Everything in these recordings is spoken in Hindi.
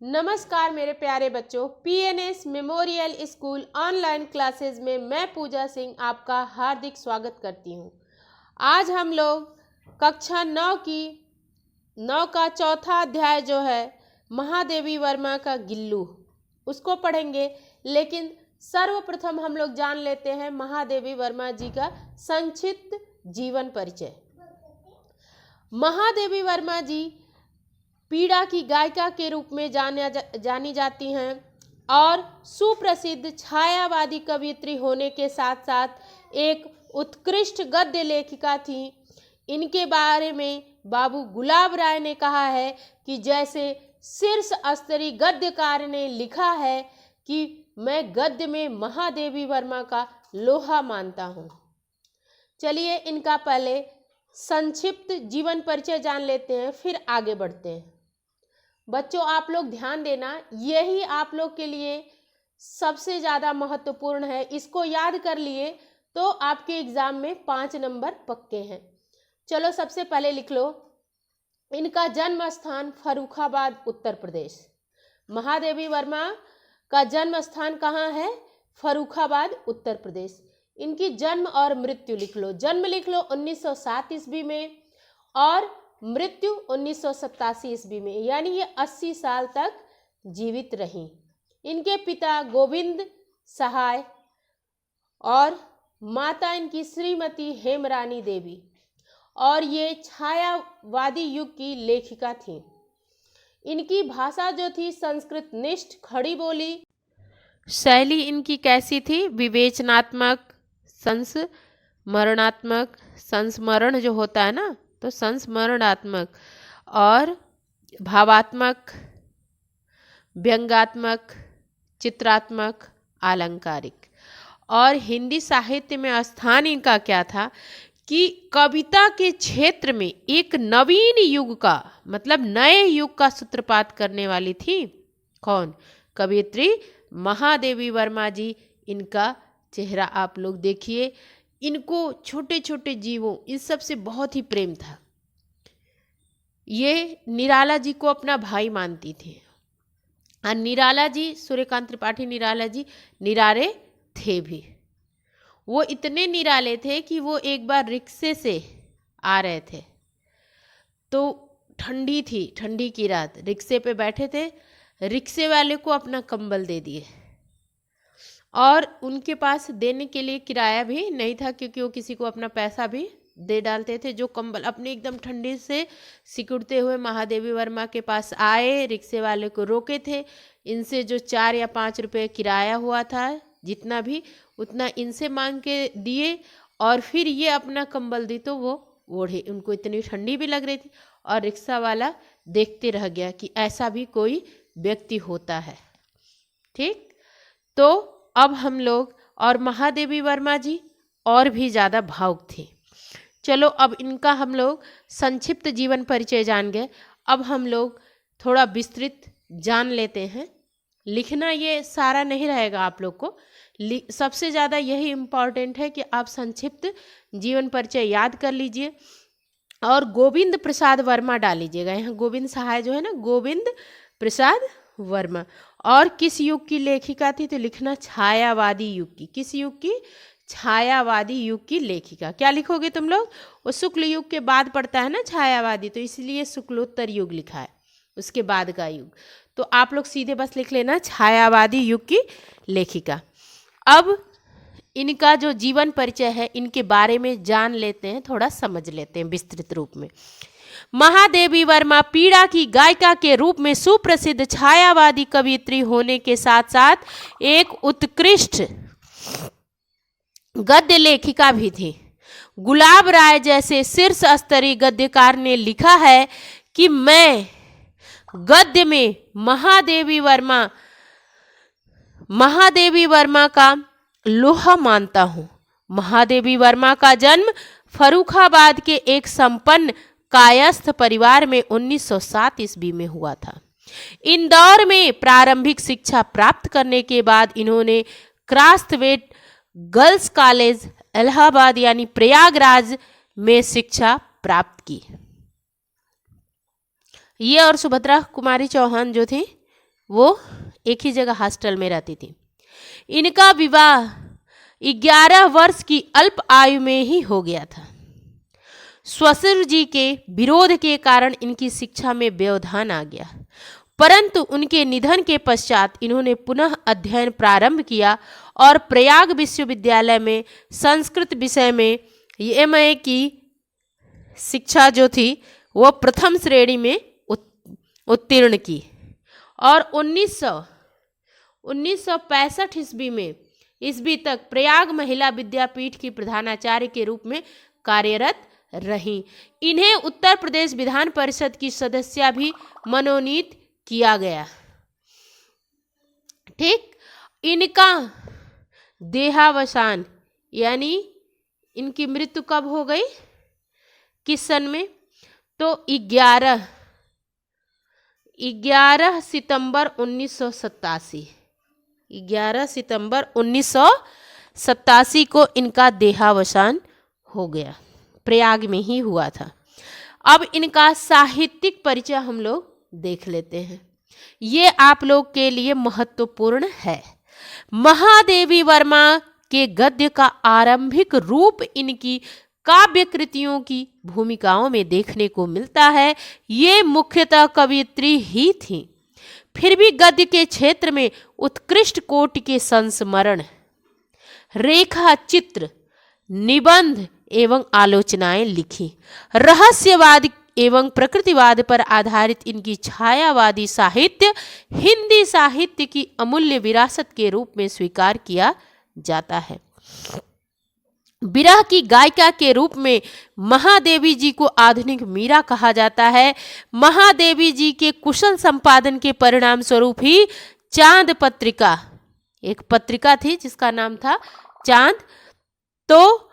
नमस्कार मेरे प्यारे बच्चों, PNS memorial school online classes में मैं पूजा सिंह आपका हार्दिक स्वागत करती हूँ। आज हम लोग कक्षा 9 का चौथा अध्याय जो है महादेवी वर्मा का गिल्लू उसको पढ़ेंगे। लेकिन सर्वप्रथम हम लोग जान लेते हैं महादेवी वर्मा जी का संक्षिप्त जीवन परिचय। महादेवी वर्मा जी पीड़ा की गायिका के रूप में जानी जाती हैं और सुप्रसिद्ध छायावादी कवयित्री होने के साथ साथ एक उत्कृष्ट गद्य लेखिका थी। इनके बारे में बाबू गुलाब राय ने कहा है कि जैसे शीर्ष स्तरीय गद्यकार ने लिखा है कि मैं गद्य में महादेवी वर्मा का लोहा मानता हूँ। चलिए इनका पहले संक्षिप्त जीवन परिचय जान लेते हैं, फिर आगे बढ़ते हैं। बच्चों आप लोग ध्यान देना, यही आप लोग के लिए सबसे ज़्यादा महत्वपूर्ण है। इसको याद कर लिए तो आपके एग्जाम में 5 नंबर पक्के हैं। चलो सबसे पहले लिख लो, इनका जन्म स्थान फर्रुखाबाद उत्तर प्रदेश। महादेवी वर्मा का जन्म स्थान कहाँ है? फर्रुखाबाद उत्तर प्रदेश। इनकी जन्म और मृत्यु लिख लो। जन्म लिख लो 1907 ईस्वी में और मृत्यु 1987 ईस्वी में, यानी ये 80 साल तक जीवित रहीं। इनके पिता गोविंद सहाय और माता इनकी श्रीमती हेमरानी देवी, और ये छायावादी युग की लेखिका थी। इनकी भाषा जो थी संस्कृत निष्ठ खड़ी बोली। शैली इनकी कैसी थी? विवेचनात्मक, संस्मरणात्मक, संस्मरण जो होता है ना तो संस्मरणात्मक, और भावात्मक, व्यंग्यात्मक, चित्रात्मक, आलंकारिक। और हिंदी साहित्य में स्थान इनका क्या था कि कविता के क्षेत्र में एक नवीन युग का मतलब नए युग का सूत्रपात करने वाली थी। कौन? कवयित्री महादेवी वर्मा जी। इनका चेहरा आप लोग देखिए। इनको छोटे छोटे जीवों इन सब से बहुत ही प्रेम था। ये निराला जी को अपना भाई मानती थी। और निराला जी, सूर्यकांत त्रिपाठी निराला जी निराले थे भी। वो इतने निराले थे कि वो एक बार रिक्शे से आ रहे थे तो ठंडी थी, ठंडी की रात, रिक्शे पे बैठे थे। रिक्शे वाले को अपना कंबल दे दिए और उनके पास देने के लिए किराया भी नहीं था, क्योंकि वो किसी को अपना पैसा भी दे डालते थे। जो कंबल अपने एकदम ठंडी से सिकुड़ते हुए महादेवी वर्मा के पास आए, रिक्शे वाले को रोके थे। इनसे जो 4 या 5 रुपए किराया हुआ था, जितना भी उतना इनसे मांग के दिए और फिर ये अपना कंबल दी तो वो ओढ़े। उनको इतनी ठंडी भी लग रही थी और रिक्शा वाला देखते रह गया कि ऐसा भी कोई व्यक्ति होता है। ठीक, तो अब हम लोग, और महादेवी वर्मा जी और भी ज़्यादा भावुक थे। चलो अब इनका हम लोग संक्षिप्त जीवन परिचय जान गए। अब हम लोग थोड़ा विस्तृत जान लेते हैं। लिखना ये सारा नहीं रहेगा आप लोग को, सबसे ज़्यादा यही इम्पॉर्टेंट है कि आप संक्षिप्त जीवन परिचय याद कर लीजिए और गोविंद प्रसाद वर्मा डालीजिएगा। यहाँ गोविंद सहाय जो है ना, गोविंद प्रसाद वर्मा। और किस युग की लेखिका थी तो लिखना छायावादी युग की। किस युग की? छायावादी युग की लेखिका। क्या लिखोगे तुम लोग? वो शुक्ल युग के बाद पड़ता है ना छायावादी, तो इसलिए शुक्लोत्तर युग लिखा है, उसके बाद का युग। तो आप लोग सीधे बस लिख लेना छायावादी युग की लेखिका। अब इनका जो जीवन परिचय है इनके बारे में जान लेते हैं, थोड़ा समझ लेते हैं विस्तृत रूप में। महादेवी वर्मा पीड़ा की गायिका के रूप में सुप्रसिद्ध छायावादी कवयित्री होने के साथ साथ एक उत्कृष्ट गद्य लेखिका भी थी। गुलाब राय जैसे शीर्ष स्तरीय गद्यकार ने लिखा है कि मैं गद्य में महादेवी वर्मा का लोहा मानता हूँ। महादेवी वर्मा का जन्म फर्रुखाबाद के एक संपन्न कायस्थ परिवार में 1907 ईस्वी में हुआ था। इंदौर में प्रारंभिक शिक्षा प्राप्त करने के बाद इन्होंने क्रास्थवेट गर्ल्स कॉलेज इलाहाबाद यानी प्रयागराज में शिक्षा प्राप्त की। ये और सुभद्रा कुमारी चौहान जो थी वो एक ही जगह हॉस्टल में रहती थी। इनका विवाह 11 वर्ष की अल्प आयु में ही हो गया था। ससुर जी के विरोध के कारण इनकी शिक्षा में व्यवधान आ गया, परंतु उनके निधन के पश्चात इन्होंने पुनः अध्ययन प्रारंभ किया और प्रयाग विश्वविद्यालय में संस्कृत विषय में एमए की शिक्षा जो थी वो प्रथम श्रेणी में उत्तीर्ण की और 1965 ईस्वी तक प्रयाग महिला विद्यापीठ की प्रधानाचार्य के रूप में कार्यरत रहीं। इन्हें उत्तर प्रदेश विधान परिषद की सदस्य भी मनोनीत किया गया। ठीक, इनका देहावसान यानी इनकी मृत्यु कब हो गई, किस सन में, तो 11 सितंबर 1987, 11 सितंबर 1987 को इनका देहावसान हो गया। प्रयाग में ही हुआ था। अब इनका साहित्यिक परिचय हम लोग देख लेते हैं, ये आप लोग के लिए महत्वपूर्ण है। महादेवी वर्मा के गद्य का आरंभिक रूप इनकी काव्य कृतियों की भूमिकाओं में देखने को मिलता है। ये मुख्यतः कवियत्री ही थी, फिर भी गद्य के क्षेत्र में उत्कृष्ट कोटि के संस्मरण, रेखा चित्र, निबंध एवं आलोचनाएं लिखी। रहस्यवाद एवं प्रकृतिवाद पर आधारित इनकी छायावादी साहित्य हिंदी साहित्य की अमूल्य विरासत के रूप में स्वीकार किया जाता है। विरह की गायिका के रूप में महादेवी जी को आधुनिक मीरा कहा जाता है। महादेवी जी के कुशल संपादन के परिणाम स्वरूप ही चांद पत्रिका, एक पत्रिका थी जिसका नाम था चांद, तो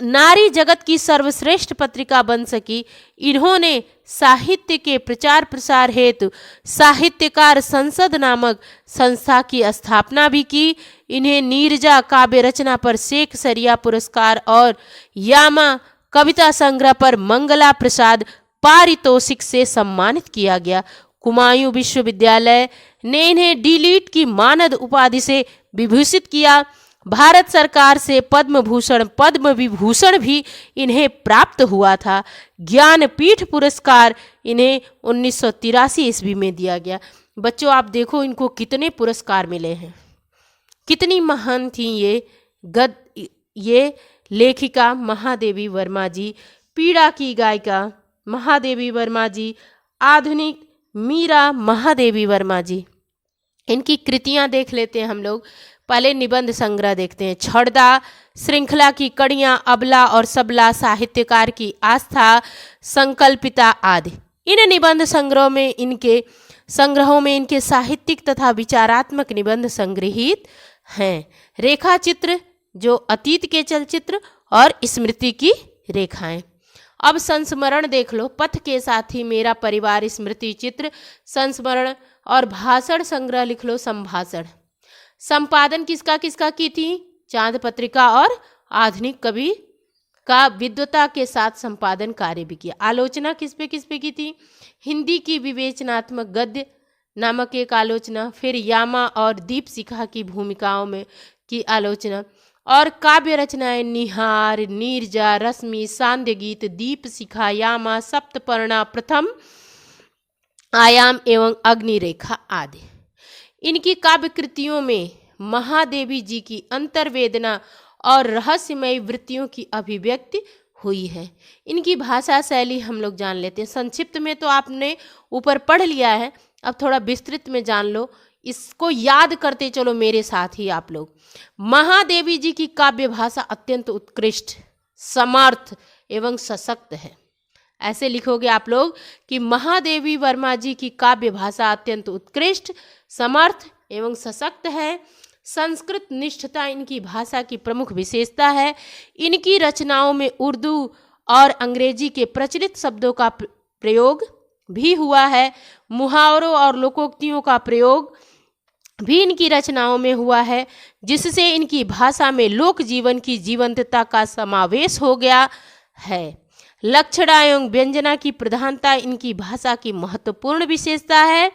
नारी जगत की सर्वश्रेष्ठ पत्रिका बन सकी। इन्होंने साहित्य के प्रचार प्रसार हेतु साहित्यकार संसद नामक संस्था की स्थापना भी की। इन्हें नीरजा काव्य रचना पर शेख सरिया पुरस्कार और यामा कविता संग्रह पर मंगला प्रसाद पारितोषिक से सम्मानित किया गया। कुमायूं विश्वविद्यालय ने इन्हें डी.लिट की मानद उपाधि से विभूषित किया। भारत सरकार से पद्म भूषण पद्म विभूषण भी इन्हें प्राप्त हुआ था। ज्ञानपीठ पुरस्कार इन्हें 1983 ईस्वी में दिया गया। बच्चों आप देखो इनको कितने पुरस्कार मिले हैं, कितनी महान थी ये लेखिका महादेवी वर्मा जी, पीड़ा की गायिका महादेवी वर्मा जी, आधुनिक मीरा महादेवी वर्मा जी। इनकी कृतियां देख लेते हैं हम लोग। पहले निबंध संग्रह देखते हैं। छड़दा, श्रृंखला की कड़ियां, अबला और सबला, साहित्यकार की आस्था, संकल्पिता आदि। इन निबंध संग्रहों में इनके साहित्यिक तथा विचारात्मक निबंध संग्रहित हैं। रेखा चित्र जो अतीत के चलचित्र और स्मृति की रेखाएं। अब संस्मरण देख लो। पथ के साथी, मेरा परिवार, स्मृति चित्र, संस्मरण और भाषण संग्रह लिख लो, संभाषण। संपादन किसका किसका की थी? चांद पत्रिका और आधुनिक कवि का विद्वता के साथ संपादन कार्य भी किया। आलोचना किस पे की थी? हिंदी की विवेचनात्मक गद्य नामक एक आलोचना, फिर यामा और दीप शिखा की भूमिकाओं में की आलोचना, और काव्य रचनाएं निहार, नीरजा, रश्मि, सांध्य गीत, दीप शिखा, यामा, सप्तपर्णा, प्रथम आयाम एवं अग्निरेखा आदि। इनकी काव्य कृतियों में महादेवी जी की अंतर्वेदना और रहस्यमयी वृत्तियों की अभिव्यक्ति हुई है। इनकी भाषा शैली हम लोग जान लेते हैं। संक्षिप्त में तो आपने ऊपर पढ़ लिया है, अब थोड़ा विस्तृत में जान लो, इसको याद करते चलो मेरे साथ ही आप लोग। महादेवी जी की काव्य भाषा अत्यंत उत्कृष्ट, समर्थ एवं सशक्त है। ऐसे लिखोगे आप लोग कि महादेवी वर्मा जी की काव्य भाषा अत्यंत उत्कृष्ट, समर्थ एवं सशक्त है। संस्कृत निष्ठता इनकी भाषा की प्रमुख विशेषता है। इनकी रचनाओं में उर्दू और अंग्रेजी के प्रचलित शब्दों का प्रयोग भी हुआ है। मुहावरों और लोकोक्तियों का प्रयोग भी इनकी रचनाओं में हुआ है, जिससे इनकी भाषा में लोक जीवन की जीवंतता का समावेश हो गया है। लक्षणा एवं व्यंजना की प्रधानता इनकी भाषा की महत्वपूर्ण विशेषता है।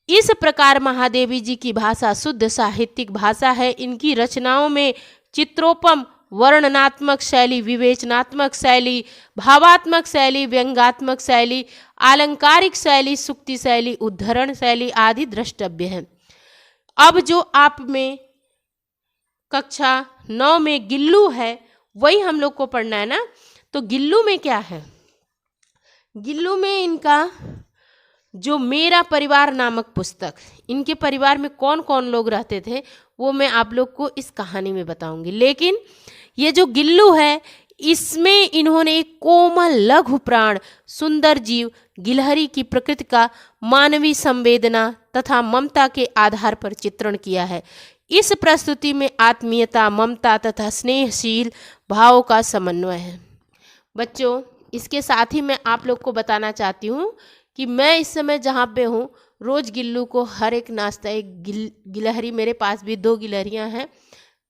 इस प्रकार महादेवी जी की भाषा शुद्ध साहित्यिक भाषा है। इनकी रचनाओं में चित्रोपम, वर्णनात्मक शैली, विवेचनात्मक शैली, भावात्मक शैली, व्यंग्यात्मक शैली, आलंकारिक शैली, सूक्ति शैली, उद्धरण शैली आदि द्रष्टव्य है। अब जो आप में कक्षा 9 में गिल्लू है वही हम लोग को पढ़ना है ना। तो गिल्लू में क्या है, गिल्लू में इनका जो मेरा परिवार नामक पुस्तक, इनके परिवार में कौन कौन लोग रहते थे वो मैं आप लोग को इस कहानी में बताऊंगी। लेकिन ये जो गिल्लू है इसमें इन्होंने एक कोमल लघु प्राण सुंदर जीव गिलहरी की प्रकृति का मानवीय संवेदना तथा ममता के आधार पर चित्रण किया है। इस प्रस्तुति में आत्मीयता, ममता तथा स्नेहशील भावों का समन्वय है। बच्चों, इसके साथ ही मैं आप लोग को बताना चाहती हूँ कि मैं इस समय जहाँ पे हूँ रोज़ गिल्लू को हर एक नाश्ता, एक गिलहरी, मेरे पास भी 2 गिलहरियाँ हैं,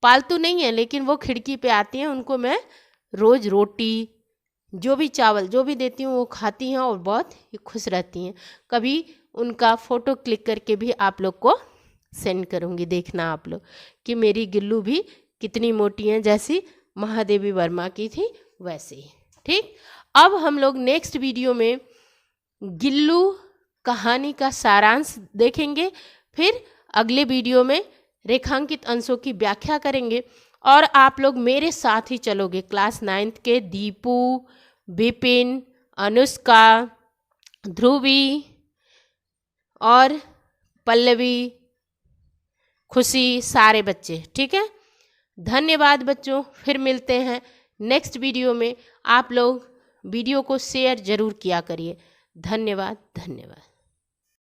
पालतू नहीं है लेकिन वो खिड़की पे आती हैं, उनको मैं रोज़ रोटी, जो भी चावल जो भी देती हूँ वो खाती हैं और बहुत ही खुश रहती हैं। कभी उनका फ़ोटो क्लिक करके भी आप लोग को सेंड करूँगी, देखना आप लोग कि मेरी गिल्लू भी कितनी मोटी हैं, जैसी महादेवी वर्मा की थी वैसे ही। ठीक, अब हम लोग नेक्स्ट वीडियो में गिल्लू कहानी का सारांश देखेंगे, फिर अगले वीडियो में रेखांकित अंशों की व्याख्या करेंगे और आप लोग मेरे साथ ही चलोगे। क्लास 9th के दीपू, विपिन, अनुष्का, ध्रुवी और पल्लवी, खुशी, सारे बच्चे। ठीक है, धन्यवाद बच्चों, फिर मिलते हैं नेक्स्ट वीडियो में। आप लोग वीडियो को शेयर जरूर किया करिए। धन्यवाद, धन्यवाद।